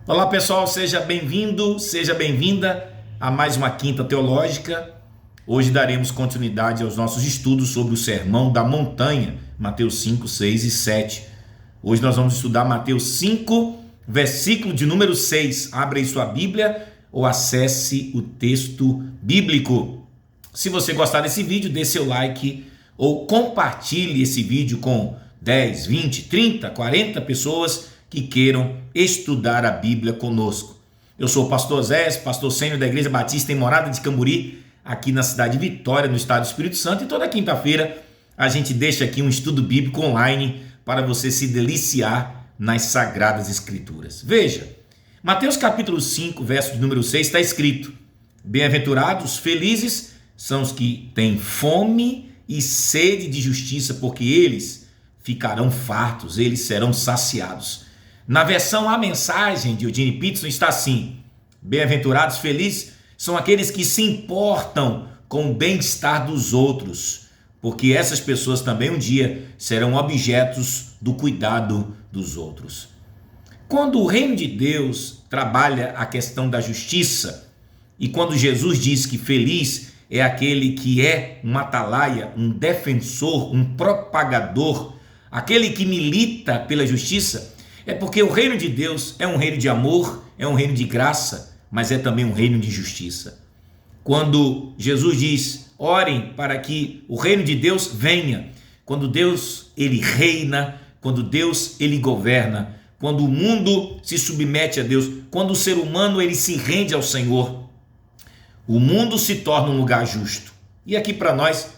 Olá pessoal, seja bem-vindo, seja bem-vinda a mais uma Quinta Teológica. Hoje daremos continuidade aos nossos estudos sobre o Sermão da Montanha, Mateus 5, 6 e 7. Hoje nós vamos estudar Mateus 5, versículo de número 6. Abra aí sua Bíblia ou acesse o texto bíblico. Se você gostar desse vídeo, dê seu like ou compartilhe esse vídeo com 10, 20, 30, 40 pessoas que queiram estudar a Bíblia conosco. Eu sou o pastor Zé, pastor sênior da Igreja Batista em Morada de Camburi, aqui na cidade de Vitória, no estado do Espírito Santo, e toda quinta-feira a gente deixa aqui um estudo bíblico online para você se deliciar nas Sagradas Escrituras. Veja, Mateus capítulo 5, verso de número 6 está escrito: bem-aventurados, felizes são os que têm fome e sede de justiça, porque eles ficarão fartos, eles serão saciados. Na versão A Mensagem de Eugene Peterson está assim: bem-aventurados, felizes são aqueles que se importam com o bem-estar dos outros, porque essas pessoas também um dia serão objetos do cuidado dos outros. Quando o reino de Deus trabalha a questão da justiça, e quando Jesus diz que feliz é aquele que é um atalaia, um defensor, um propagador, aquele que milita pela justiça, é porque o reino de Deus é um reino de amor, é um reino de graça, mas é também um reino de justiça. Quando Jesus diz: orem para que o reino de Deus venha, quando Deus ele reina, quando Deus ele governa, quando o mundo se submete a Deus, quando o ser humano ele se rende ao Senhor, o mundo se torna um lugar justo. E aqui para nós,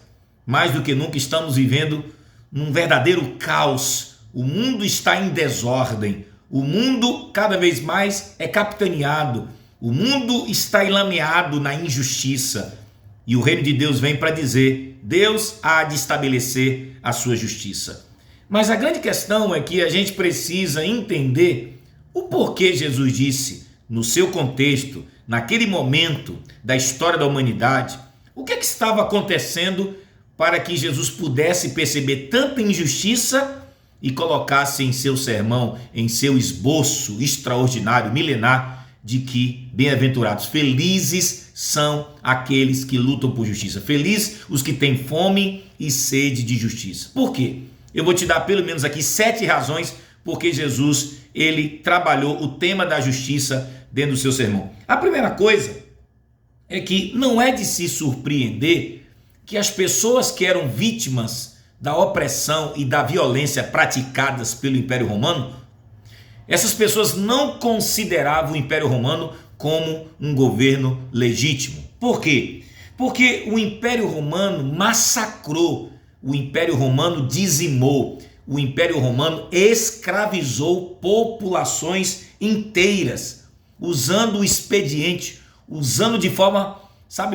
mais do que nunca, estamos vivendo num verdadeiro caos. O mundo está em desordem, o mundo cada vez mais é capitaneado, o mundo está enlameado na injustiça, e o reino de Deus vem para dizer: Deus há de estabelecer a sua justiça. Mas a grande questão é que a gente precisa entender o porquê Jesus disse, no seu contexto, naquele momento da história da humanidade, o que estava acontecendo para que Jesus pudesse perceber tanta injustiça e colocasse em seu sermão, em seu esboço extraordinário, milenar, de que bem-aventurados, felizes são aqueles que lutam por justiça. Felizes os que têm fome e sede de justiça. Por quê? Eu vou te dar pelo menos aqui 7 razões porque Jesus ele trabalhou o tema da justiça dentro do seu sermão. A primeira coisa é que não é de se surpreender que as pessoas que eram vítimas da opressão e da violência praticadas pelo Império Romano, essas pessoas não consideravam o Império Romano como um governo legítimo. Por quê? Porque o Império Romano massacrou, o Império Romano dizimou, o Império Romano escravizou populações inteiras, usando o expediente, usando de forma,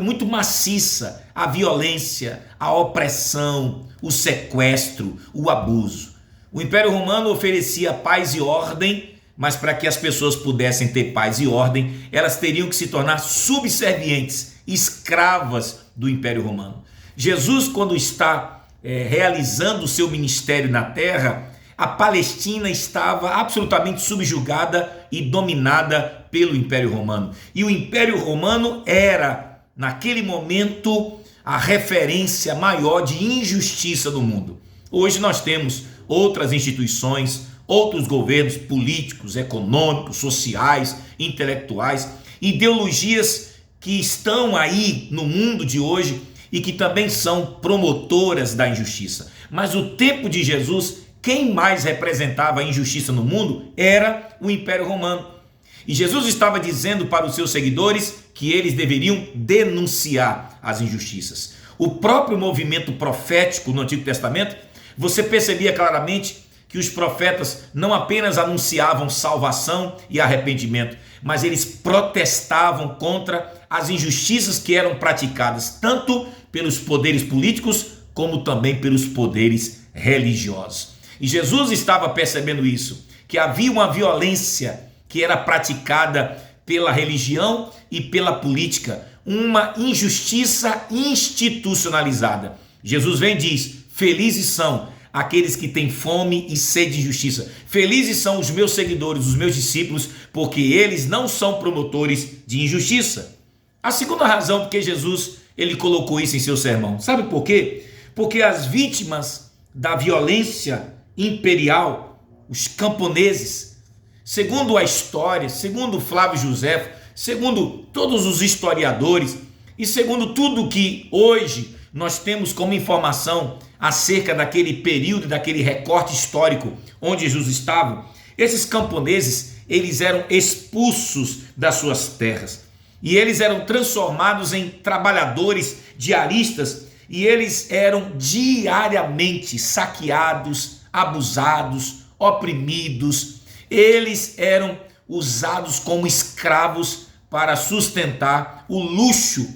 muito maciça a violência, a opressão, o sequestro, o abuso. O Império Romano oferecia paz e ordem, mas para que as pessoas pudessem ter paz e ordem, elas teriam que se tornar subservientes, escravas do Império Romano. Jesus, quando está realizando o seu ministério na terra, a Palestina estava absolutamente subjugada e dominada pelo Império Romano. E o Império Romano era, naquele momento, a referência maior de injustiça do mundo. Hoje nós temos outras instituições, outros governos políticos, econômicos, sociais, intelectuais, ideologias que estão aí no mundo de hoje e que também são promotoras da injustiça. Mas o tempo de Jesus, quem mais representava a injustiça no mundo era o Império Romano. E Jesus estava dizendo para os seus seguidores que eles deveriam denunciar as injustiças. O próprio movimento profético no Antigo Testamento, você percebia claramente que os profetas não apenas anunciavam salvação e arrependimento, mas eles protestavam contra as injustiças que eram praticadas tanto pelos poderes políticos como também pelos poderes religiosos. E Jesus estava percebendo isso, que havia uma violência que era praticada pela religião e pela política, uma injustiça institucionalizada. Jesus vem e diz: felizes são aqueles que têm fome e sede de justiça. Felizes são os meus seguidores, os meus discípulos, porque eles não são promotores de injustiça. A segunda razão porque Jesus ele colocou isso em seu sermão. Sabe por quê? Porque as vítimas da violência imperial, os camponeses, segundo a história, segundo Flávio Josefo, segundo todos os historiadores e segundo tudo que hoje nós temos como informação acerca daquele período, daquele recorte histórico onde Jesus estava, esses camponeses, eles eram expulsos das suas terras e eles eram transformados em trabalhadores diaristas e eles eram diariamente saqueados, abusados, oprimidos. Eles eram usados como escravos para sustentar o luxo,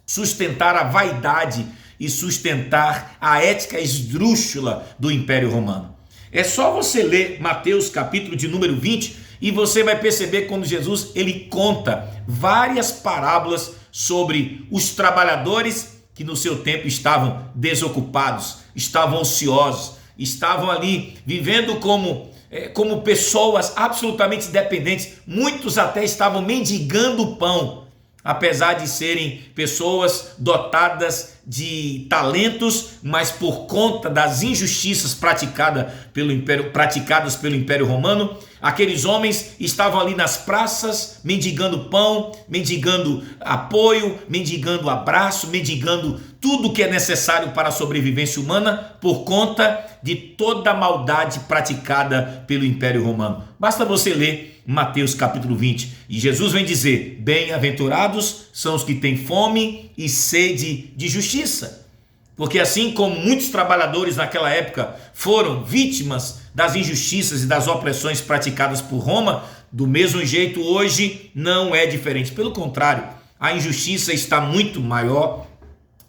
sustentar a vaidade e sustentar a ética esdrúxula do Império Romano. É só você ler Mateus capítulo de número 20 e você vai perceber quando Jesus ele conta várias parábolas sobre os trabalhadores que no seu tempo estavam desocupados, estavam ociosos, estavam ali vivendo como pessoas absolutamente dependentes. Muitos até estavam mendigando pão, apesar de serem pessoas dotadas de talentos, mas por conta das injustiças praticadas pelo Império Romano, aqueles homens estavam ali nas praças, mendigando pão, mendigando apoio, mendigando abraço, mendigando tudo que é necessário para a sobrevivência humana por conta de toda a maldade praticada pelo Império Romano. Basta você ler Mateus capítulo 20 e Jesus vem dizer: bem-aventurados são os que têm fome e sede de justiça. Porque assim como muitos trabalhadores naquela época foram vítimas das injustiças e das opressões praticadas por Roma, do mesmo jeito hoje não é diferente. Pelo contrário, a injustiça está muito maior.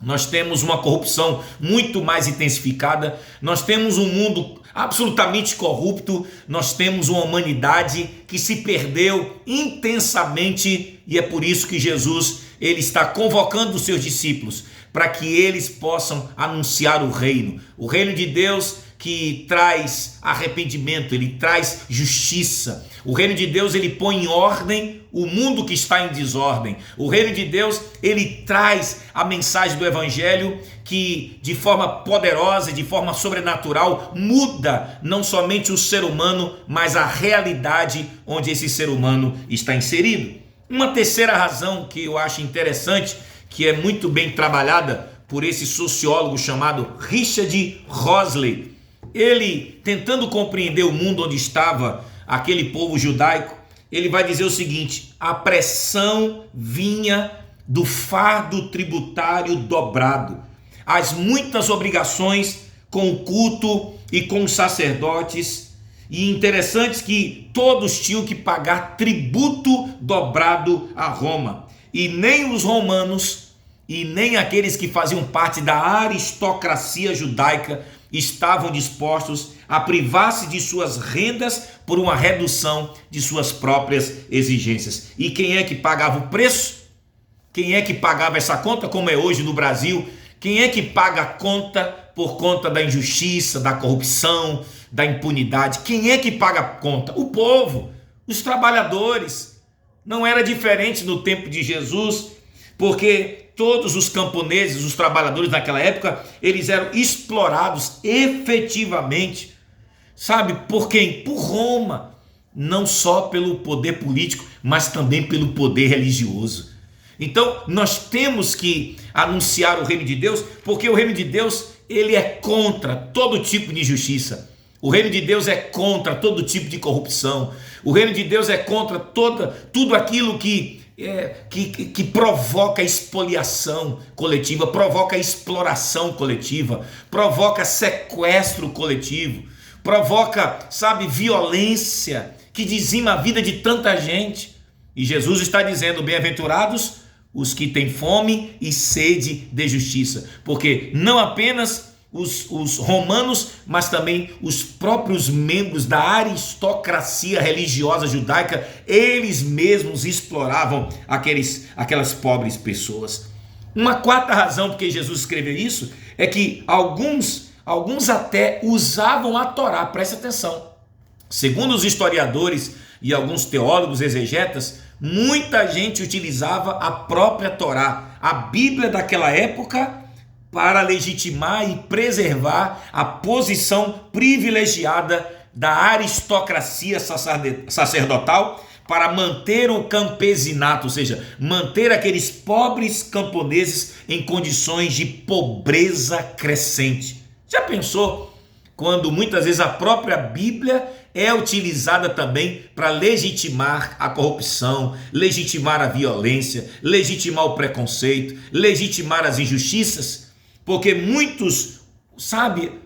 Nós temos uma corrupção muito mais intensificada, nós temos um mundo absolutamente corrupto, nós temos uma humanidade que se perdeu intensamente, e é por isso que Jesus ele está convocando os seus discípulos para que eles possam anunciar o reino de Deus, que traz arrependimento, ele traz justiça. O reino de Deus ele põe em ordem o mundo que está em desordem. O reino de Deus ele traz a mensagem do evangelho que de forma poderosa, de forma sobrenatural, muda não somente o ser humano, mas a realidade onde esse ser humano está inserido. Uma terceira razão que eu acho interessante, que é muito bem trabalhada por esse sociólogo chamado Richard Roseley. Ele, tentando compreender o mundo onde estava aquele povo judaico, ele vai dizer o seguinte: a pressão vinha do fardo tributário dobrado, as muitas obrigações com o culto e com os sacerdotes, e interessante que todos tinham que pagar tributo dobrado a Roma, e nem os romanos e nem aqueles que faziam parte da aristocracia judaica estavam dispostos a privar-se de suas rendas por uma redução de suas próprias exigências. E quem é que pagava o preço? Quem é que pagava essa conta, como é hoje no Brasil? Quem é que paga a conta por conta da injustiça, da corrupção, da impunidade? Quem é que paga a conta? O povo, os trabalhadores. Não era diferente no tempo de Jesus, porque todos os camponeses, os trabalhadores naquela época, eles eram explorados efetivamente, sabe por quem? Por Roma, não só pelo poder político, mas também pelo poder religioso. Então nós temos que anunciar o reino de Deus, porque o reino de Deus ele é contra todo tipo de injustiça. O reino de Deus é contra todo tipo de corrupção. O reino de Deus é contra tudo aquilo que provoca expoliação coletiva, provoca exploração coletiva, provoca sequestro coletivo, provoca, violência que dizima a vida de tanta gente. E Jesus está dizendo: bem-aventurados os que têm fome e sede de justiça, porque não apenas os romanos, mas também os próprios membros da aristocracia religiosa judaica, eles mesmos exploravam aquelas pobres pessoas. Uma quarta razão porque Jesus escreveu isso é que alguns alguns até usavam a Torá, preste atenção. Segundo os historiadores e alguns teólogos exegetas, muita gente utilizava a própria Torá, a Bíblia daquela época, para legitimar e preservar a posição privilegiada da aristocracia sacerdotal, para manter o campesinato, ou seja, manter aqueles pobres camponeses em condições de pobreza crescente. Já pensou quando muitas vezes a própria Bíblia é utilizada também para legitimar a corrupção, legitimar a violência, legitimar o preconceito, legitimar as injustiças? Porque muitos,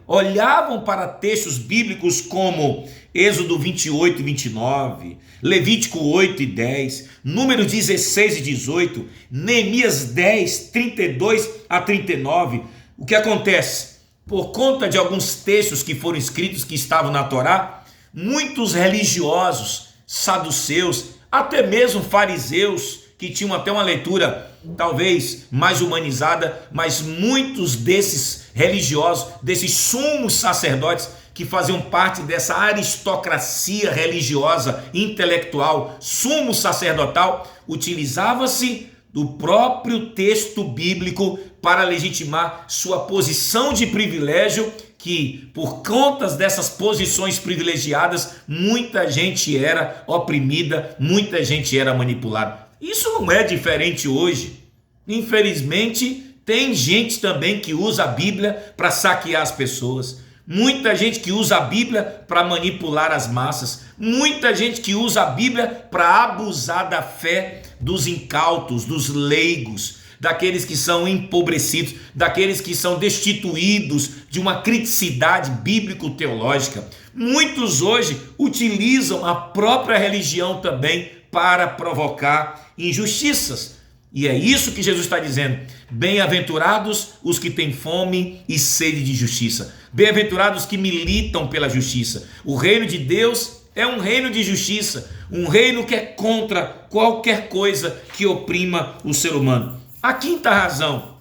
olhavam para textos bíblicos como Êxodo 28 e 29, Levítico 8 e 10, Números 16 e 18, Neemias 10, 32 a 39. O que acontece? Por conta de alguns textos que foram escritos que estavam na Torá, muitos religiosos, saduceus, até mesmo fariseus, que tinham até uma leitura talvez mais humanizada, mas muitos desses religiosos, desses sumos sacerdotes que faziam parte dessa aristocracia religiosa, intelectual, sumo sacerdotal, utilizava-se do próprio texto bíblico para legitimar sua posição de privilégio, que por conta dessas posições privilegiadas, muita gente era oprimida, muita gente era manipulada. Isso não é diferente hoje. Infelizmente, tem gente também que usa a Bíblia para saquear as pessoas. Muita gente que usa a Bíblia para manipular as massas. Muita gente que usa a Bíblia para abusar da fé dos incautos, dos leigos, daqueles que são empobrecidos, daqueles que são destituídos de uma criticidade bíblico-teológica. Muitos hoje utilizam a própria religião também para provocar injustiças. E é isso que Jesus está dizendo: bem-aventurados os que têm fome e sede de justiça, bem-aventurados que militam pela justiça. O reino de Deus é um reino de justiça, um reino que é contra qualquer coisa que oprima o ser humano. A quinta razão,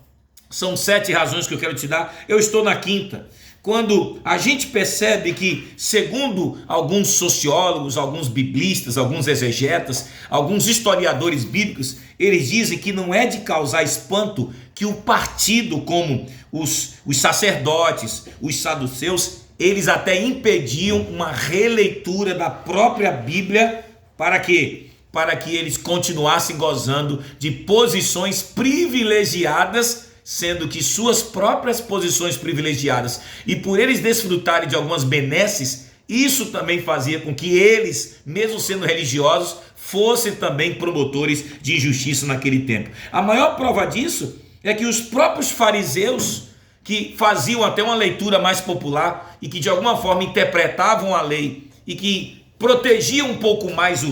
são 7 razões que eu quero te dar, eu estou na quinta. Quando a gente percebe que, segundo alguns sociólogos, alguns biblistas, alguns exegetas, alguns historiadores bíblicos, eles dizem que não é de causar espanto que o partido, como os sacerdotes, os saduceus, eles até impediam uma releitura da própria Bíblia. Para quê? Para que eles continuassem gozando de posições privilegiadas, sendo que suas próprias posições privilegiadas, e por eles desfrutarem de algumas benesses, isso também fazia com que eles, mesmo sendo religiosos, fossem também promotores de injustiça naquele tempo. A maior prova disso é que os próprios fariseus, que faziam até uma leitura mais popular e que de alguma forma interpretavam a lei e que protegiam um pouco mais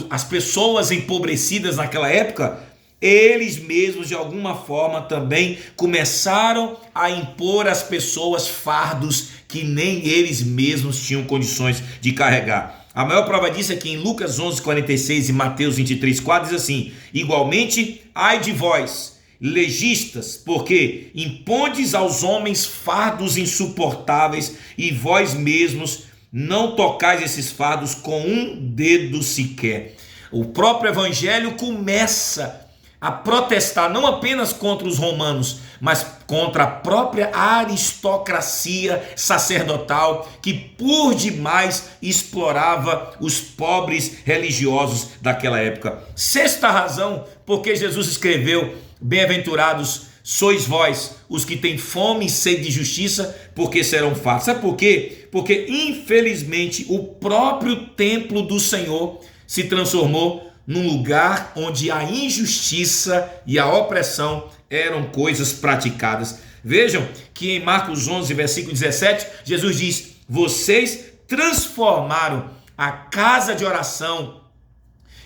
as pessoas empobrecidas naquela época, eles mesmos de alguma forma também começaram a impor às pessoas fardos que nem eles mesmos tinham condições de carregar. A maior prova disso é que em Lucas 11:46 e Mateus 23:4 diz assim: igualmente, ai de vós, legistas, porque impondes aos homens fardos insuportáveis e vós mesmos não tocais esses fardos com um dedo sequer. O próprio evangelho começa a protestar não apenas contra os romanos, mas contra a própria aristocracia sacerdotal, que por demais explorava os pobres religiosos daquela época. Sexta razão, porque Jesus escreveu: bem-aventurados sois vós, os que têm fome e sede de justiça, porque serão fartos. Sabe por quê? Porque infelizmente o próprio templo do Senhor se transformou num lugar onde a injustiça e a opressão eram coisas praticadas. Vejam que em Marcos 11, versículo 17, Jesus diz: vocês transformaram a casa de oração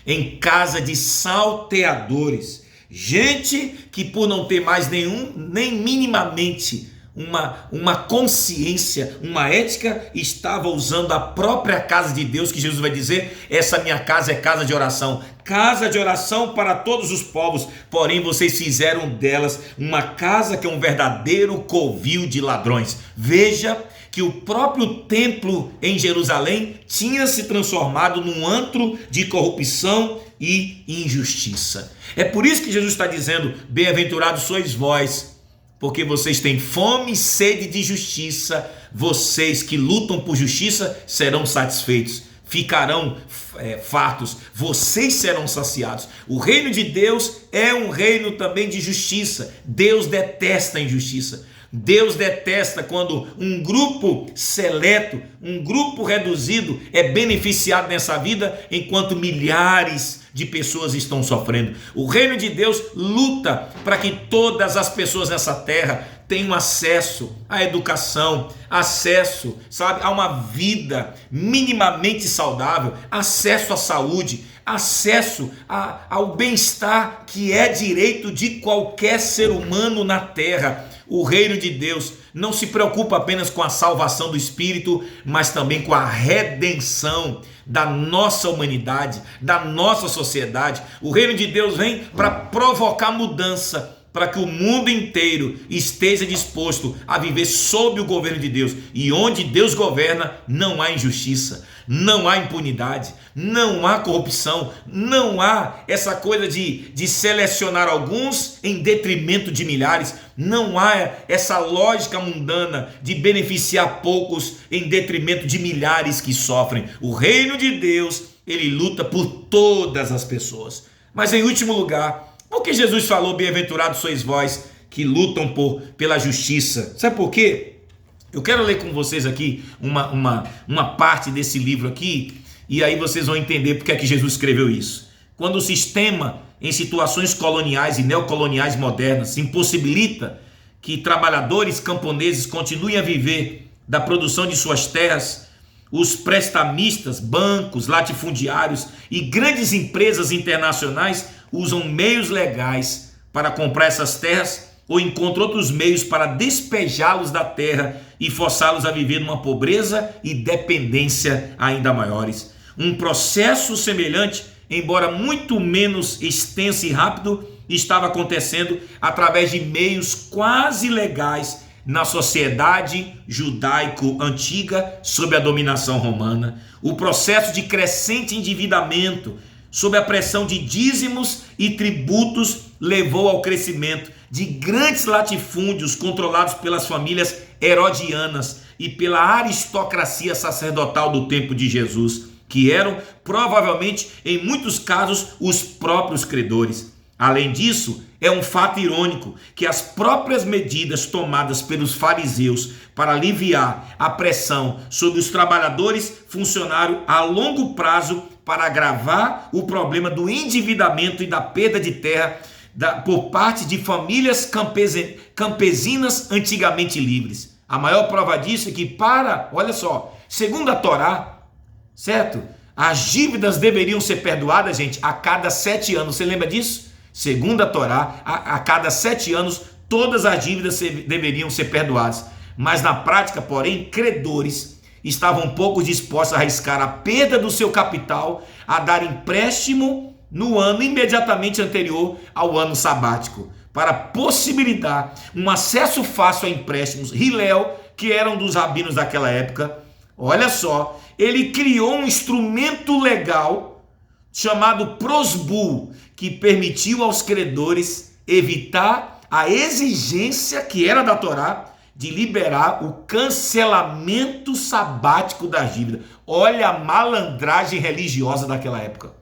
em casa de salteadores. Gente que, por não ter mais nem minimamente uma consciência, uma ética, estava usando a própria casa de Deus, que Jesus vai dizer: essa minha casa é casa de oração para todos os povos, porém vocês fizeram delas uma casa que é um verdadeiro covil de ladrões. Veja que o próprio templo em Jerusalém tinha se transformado num antro de corrupção e injustiça. É por isso que Jesus está dizendo: bem-aventurados sois vós, porque vocês têm fome e sede de justiça. Vocês que lutam por justiça serão satisfeitos, ficarão fartos, vocês serão saciados. O reino de Deus é um reino também de justiça. Deus detesta a injustiça. Deus detesta quando um grupo seleto, um grupo reduzido é beneficiado nessa vida, enquanto milhares de pessoas estão sofrendo. O reino de Deus luta para que todas as pessoas nessa terra tenham acesso à educação, acesso, a uma vida minimamente saudável, acesso à saúde, acesso ao bem-estar, que é direito de qualquer ser humano na terra. O reino de Deus não se preocupa apenas com a salvação do espírito, mas também com a redenção da nossa humanidade, da nossa sociedade. O reino de Deus vem para provocar mudança, para que o mundo inteiro esteja disposto a viver sob o governo de Deus. E onde Deus governa, não há injustiça, não há impunidade, não há corrupção, não há essa coisa de selecionar alguns em detrimento de milhares, não há essa lógica mundana de beneficiar poucos em detrimento de milhares que sofrem. O reino de Deus, ele luta por todas as pessoas. Mas em último lugar, por que Jesus falou: bem-aventurados sois vós que lutam pela justiça? Sabe por quê? Eu quero ler com vocês aqui uma parte desse livro aqui, e aí vocês vão entender porque é que Jesus escreveu isso. Quando o sistema, em situações coloniais e neocoloniais modernas, impossibilita que trabalhadores camponeses continuem a viver da produção de suas terras, os prestamistas, bancos, latifundiários e grandes empresas internacionais usam meios legais para comprar essas terras, ou encontram outros meios para despejá-los da terra e forçá-los a viver numa pobreza e dependência ainda maiores. Um processo semelhante, embora muito menos extenso e rápido, estava acontecendo através de meios quase legais na sociedade judaico antiga sob a dominação romana. O processo de crescente endividamento sob a pressão de dízimos e tributos levou ao crescimento de grandes latifúndios controlados pelas famílias herodianas e pela aristocracia sacerdotal do tempo de Jesus, que eram provavelmente, em muitos casos, os próprios credores. Além disso, é um fato irônico que as próprias medidas tomadas pelos fariseus para aliviar a pressão sobre os trabalhadores funcionaram a longo prazo para agravar o problema do endividamento e da perda de terra por parte de famílias campesinas antigamente livres. A maior prova disso é que olha só, segundo a Torá, certo? As dívidas deveriam ser perdoadas, gente, a cada 7 anos. Você lembra disso? Segundo a Torá, a cada 7 anos, todas as dívidas deveriam ser perdoadas. Mas na prática, porém, credores estavam pouco dispostos a arriscar a perda do seu capital a dar empréstimo no ano imediatamente anterior ao ano sabático, para possibilitar um acesso fácil a empréstimos. Hillel, que era um dos rabinos daquela época, olha só, ele criou um instrumento legal chamado prosbul, que permitiu aos credores evitar a exigência que era da Torá de liberar o cancelamento sabático da dívida. Olha a malandragem religiosa daquela época.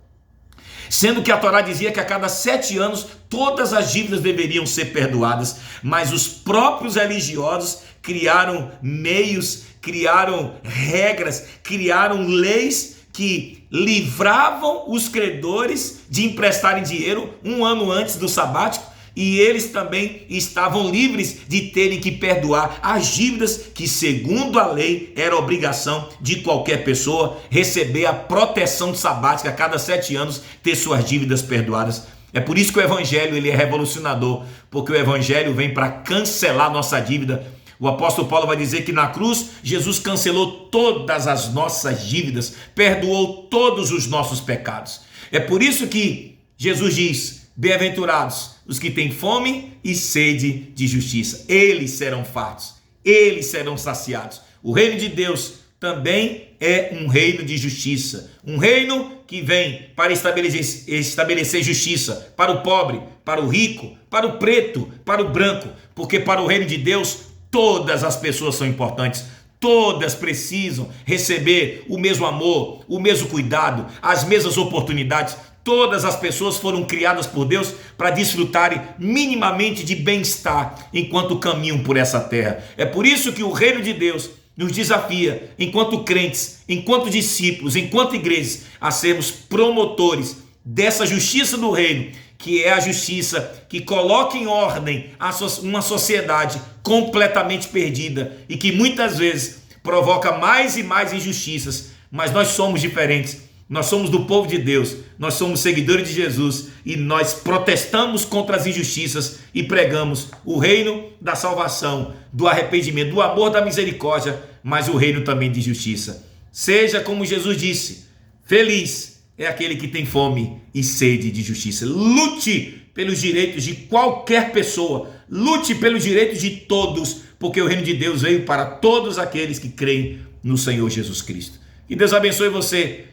Sendo que a Torá dizia que a cada 7 anos todas as dívidas deveriam ser perdoadas, mas os próprios religiosos criaram meios, criaram regras, criaram leis que livravam os credores de emprestarem dinheiro um ano antes do sabático, e eles também estavam livres de terem que perdoar as dívidas que, segundo a lei, era obrigação de qualquer pessoa receber a proteção sabática a cada 7 anos, ter suas dívidas perdoadas. É por isso que o evangelho ele é revolucionador, porque o evangelho vem para cancelar nossa dívida. O apóstolo Paulo vai dizer que na cruz Jesus cancelou todas as nossas dívidas, perdoou todos os nossos pecados. É por isso que Jesus diz: bem-aventurados os que têm fome e sede de justiça, eles serão fartos, eles serão saciados. O reino de Deus também é um reino de justiça, um reino que vem para estabelecer justiça para o pobre, para o rico, para o preto, para o branco, porque para o reino de Deus todas as pessoas são importantes, todas precisam receber o mesmo amor, o mesmo cuidado, as mesmas oportunidades. Todas as pessoas foram criadas por Deus para desfrutarem minimamente de bem-estar enquanto caminham por essa terra. É por isso que o reino de Deus nos desafia, enquanto crentes, enquanto discípulos, enquanto igrejas, a sermos promotores dessa justiça do reino, que é a justiça que coloca em ordem uma sociedade completamente perdida e que muitas vezes provoca mais e mais injustiças. Mas nós somos diferentes. Nós somos do povo de Deus, nós somos seguidores de Jesus e nós protestamos contra as injustiças e pregamos o reino da salvação, do arrependimento, do amor, da misericórdia, mas o reino também de justiça. Seja como Jesus disse: feliz é aquele que tem fome e sede de justiça. Lute pelos direitos de qualquer pessoa, lute pelos direitos de todos, porque o reino de Deus veio para todos aqueles que creem no Senhor Jesus Cristo. Que Deus abençoe você.